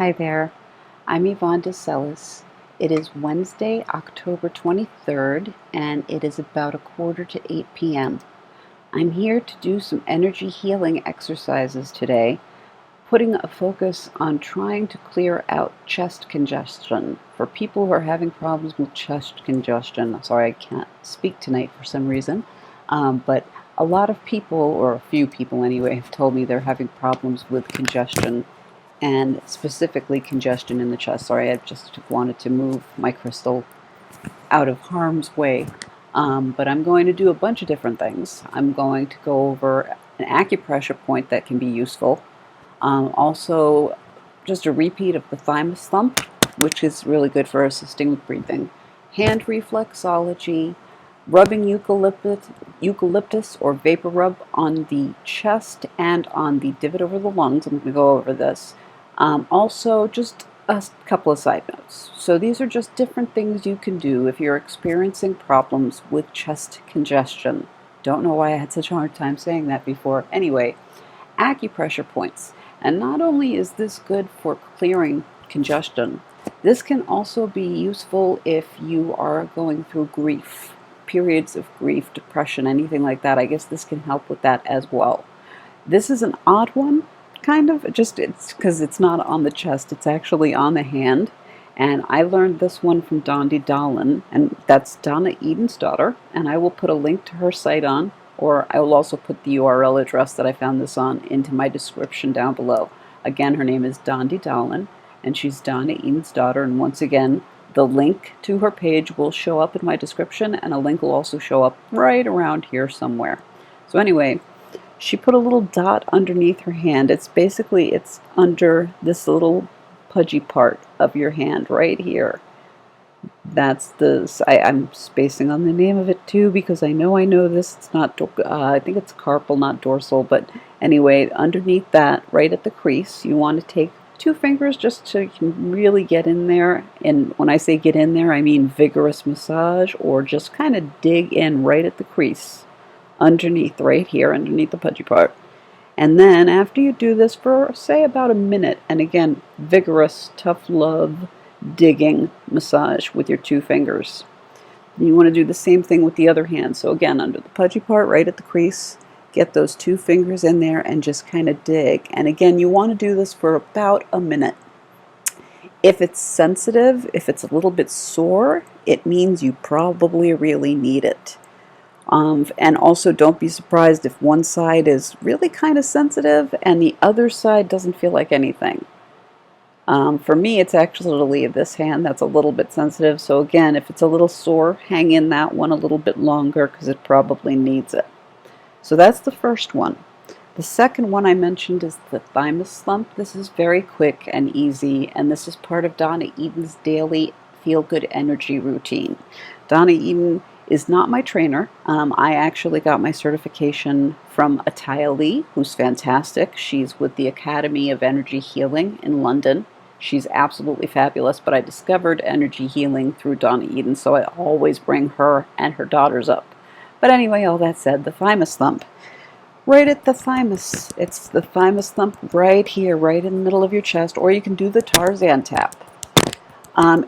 Hi there, I'm Yvonne de Celis. It is Wednesday, October 23rd, and it is about 7:45 p.m. I'm here to do some energy healing exercises today, putting a focus on trying to clear out chest congestion for people who are having problems with chest congestion. Sorry, I can't speak tonight for some reason, but a lot of people, or a few people anyway, have told me they're having problems with congestion and specifically congestion in the chest. Sorry, I just wanted to move my crystal out of harm's way. But I'm going to do a bunch of different things. I'm going to go over an acupressure point that can be useful. Also, just a repeat of the thymus thump, which is really good for assisting with breathing. Hand reflexology, rubbing eucalyptus or vapor rub on the chest and on the divot over the lungs. I'm going to go over this. Also, just a couple of side notes. So these are just different things you can do if you're experiencing problems with chest congestion. Don't know why I had such a hard time saying that before. Anyway, acupressure points. And not only is this good for clearing congestion, this can also be useful if you are going through grief, periods of grief, depression, anything like that. I guess this can help with that as well. This is an odd one, kind of, it's because it's not on the chest, it's actually on the hand. And I learned this one from Dandi Dalin, and that's Donna Eden's daughter, and I will put a link to her site on, or I will also put the URL address that I found this on into my description down below. Again, her name is Dandi Dalin, and she's Donna Eden's daughter, and once again, the link to her page will show up in my description, and a link will also show up right around here somewhere. So anyway, she put a little dot underneath her hand. It's under this little pudgy part of your hand right here. I'm spacing on the name of it too because I know this. It's not, I think it's carpal, not dorsal, but anyway, underneath that, right at the crease, you want to take 2 fingers just so you can really get in there. And when I say get in there, I mean vigorous massage, or just kind of dig in right at the crease, underneath, right here, underneath the pudgy part. And then after you do this for, say, about a minute, and again, vigorous, tough love, digging massage with your 2 fingers. You want to do the same thing with the other hand. So again, under the pudgy part, right at the crease, get those 2 fingers in there and just kind of dig. And again, you want to do this for about a minute. If it's sensitive, if it's a little bit sore, it means you probably really need it. And also, don't be surprised if one side is really kind of sensitive and the other side doesn't feel like anything. For me, it's actually this hand that's a little bit sensitive. So again, if it's a little sore, hang in that one a little bit longer because it probably needs it. So that's the first one. The second one I mentioned is the thymus thump. This is very quick and easy, and this is part of Donna Eden's daily feel-good energy routine. Donna Eden is not my trainer. I actually got my certification from Ataya Lee, who's fantastic. She's with the Academy of Energy Healing in London. She's absolutely fabulous, but I discovered energy healing through Donna Eden, so I always bring her and her daughters up. But anyway, all that said, the thymus thump. Right at the thymus. It's the thymus thump right here, right in the middle of your chest, or you can do the Tarzan tap.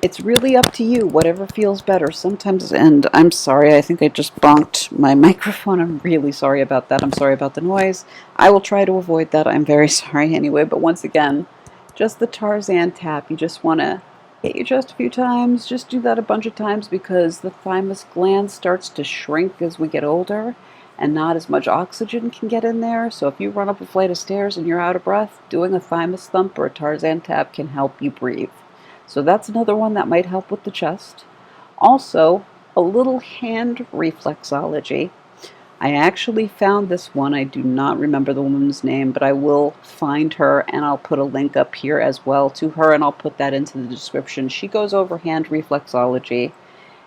It's really up to you, whatever feels better. Sometimes, and I'm sorry, I think I just bonked my microphone. I'm really sorry about that. I'm sorry about the noise. I will try to avoid that. I'm very sorry anyway. But once again, just the Tarzan tap. You just want to hit your chest a few times. Just do that a bunch of times because the thymus gland starts to shrink as we get older and not as much oxygen can get in there. So if you run up a flight of stairs and you're out of breath, doing a thymus thump or a Tarzan tap can help you breathe. So that's another one that might help with the chest. Also, a little hand reflexology. I actually found this one. I do not remember the woman's name, but I will find her and I'll put a link up here as well to her, and I'll put that into the description. She goes over hand reflexology,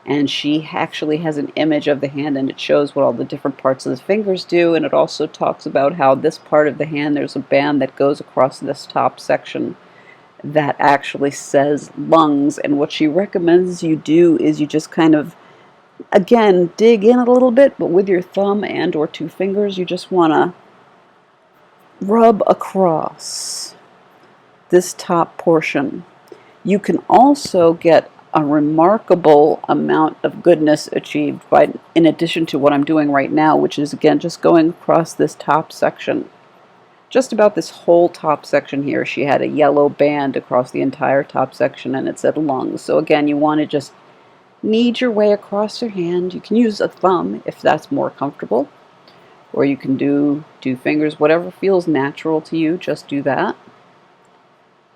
and she actually has an image of the hand, and it shows what all the different parts of the fingers do, and it also talks about how this part of the hand, there's a band that goes across this top section that actually says lungs. And what she recommends you do is you just kind of, again, dig in a little bit, but with your thumb and or 2 fingers, you just want to rub across. this top portion. You can also get a remarkable amount of goodness achieved by, in addition to what I'm doing right now, which is again just going across this top section. Just about this whole top section here, she had a yellow band across the entire top section and it said lungs. So again, you want to just knead your way across your hand. You can use a thumb if that's more comfortable, or you can do fingers, whatever feels natural to you, just do that.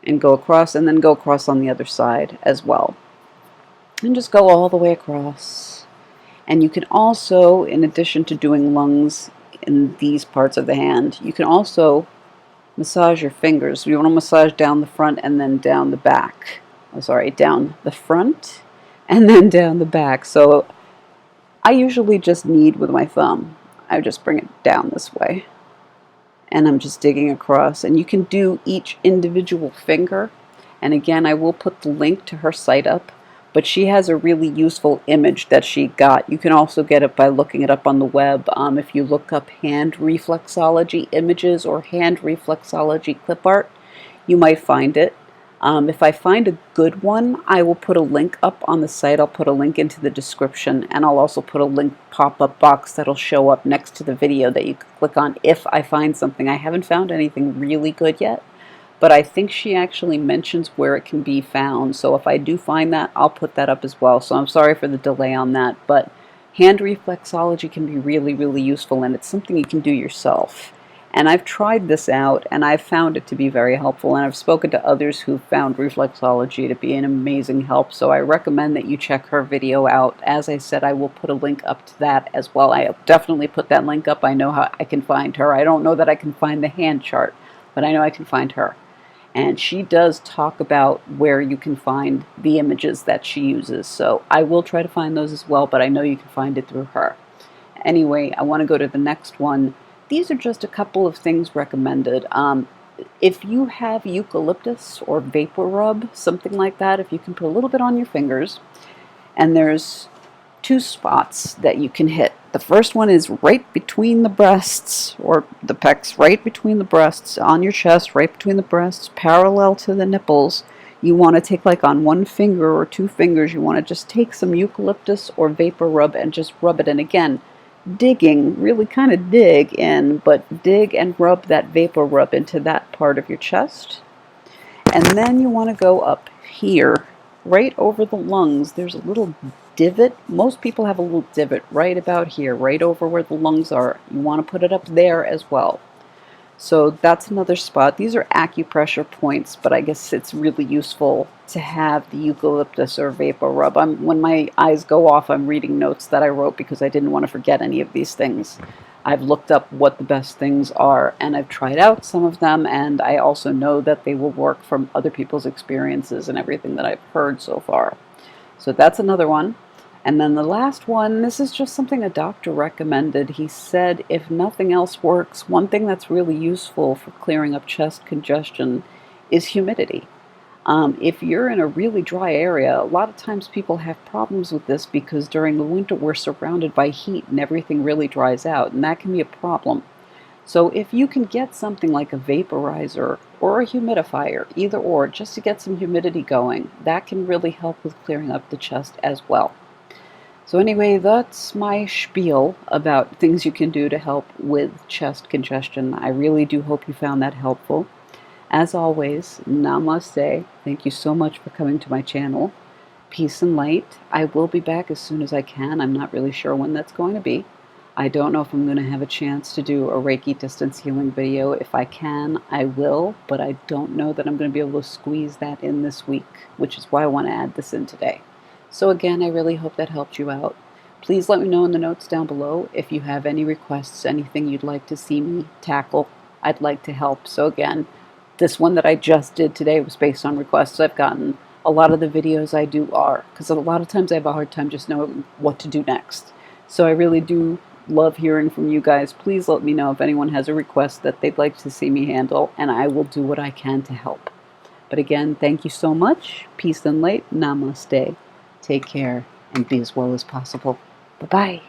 And go across, and then go across on the other side as well. And just go all the way across. And you can also, in addition to doing lungs in these parts of the hand, you can also massage your fingers. You want to massage down the front and then down the back. Oh, sorry, down the front and then down the back. So I usually just knead with my thumb. I just bring it down this way. And I'm just digging across, and you can do each individual finger. And again, I will put the link to her site up, but she has a really useful image that she got. You can also get it by looking it up on the web. If you look up hand reflexology images or hand reflexology clip art, you might find it. If I find a good one, I will put a link up on the site. I'll put a link into the description, and I'll also put a link pop-up box that'll show up next to the video that you can click on if I find something. I haven't found anything really good yet, but I think she actually mentions where it can be found. So if I do find that, I'll put that up as well. So I'm sorry for the delay on that, but hand reflexology can be really, really useful, and it's something you can do yourself. And I've tried this out, and I've found it to be very helpful, and I've spoken to others who found reflexology to be an amazing help, so I recommend that you check her video out. As I said, I will put a link up to that as well. I definitely put that link up. I know how I can find her. I don't know that I can find the hand chart, but I know I can find her. And she does talk about where you can find the images that she uses, so I will try to find those as well, but I know you can find it through her. Anyway, I want to go to the next one. These are just a couple of things recommended. If you have eucalyptus or vapor rub, something like that, if you can put a little bit on your fingers, and there's two spots that you can hit. The first one is right between the breasts, or the pecs, right between the breasts, on your chest, right between the breasts, parallel to the nipples. You want to take, like on one finger or two fingers, you want to just take some eucalyptus or vapor rub and just rub it in. Again, digging, really kind of dig in, but dig and rub that vapor rub into that part of your chest. And then you want to go up here, right over the lungs. There's a little divot. Most people have a little divot right about here, right over where the lungs are. You want to put it up there as well. So that's another spot. These are acupressure points, but I guess it's really useful to have the eucalyptus or vapor rub. When my eyes go off, I'm reading notes that I wrote because I didn't want to forget any of these things. I've looked up what the best things are, and I've tried out some of them, and I also know that they will work from other people's experiences and everything that I've heard so far. So that's another one. And then the last one, this is just something a doctor recommended. He said if nothing else works, one thing that's really useful for clearing up chest congestion is humidity. If you're in a really dry area, a lot of times people have problems with this because during the winter we're surrounded by heat and everything really dries out, and that can be a problem. So if you can get something like a vaporizer or a humidifier, either or, just to get some humidity going, that can really help with clearing up the chest as well. So anyway, that's my spiel about things you can do to help with chest congestion. I really do hope you found that helpful. As always, namaste. Thank you so much for coming to my channel. Peace and light. I will be back as soon as I can. I'm not really sure when that's going to be. I don't know if I'm going to have a chance to do a Reiki distance healing video. If I can, I will, but I don't know that I'm going to be able to squeeze that in this week, which is why I want to add this in today. So again, I really hope that helped you out. Please let me know in the notes down below if you have any requests, anything you'd like to see me tackle. I'd like to help. So again, this one that I just did today was based on requests I've gotten. A lot of the videos I do are, because a lot of times I have a hard time just knowing what to do next. So I really do love hearing from you guys. Please let me know if anyone has a request that they'd like to see me handle, and I will do what I can to help. But again, thank you so much. Peace and light. Namaste. Take care and be as well as possible. Bye-bye.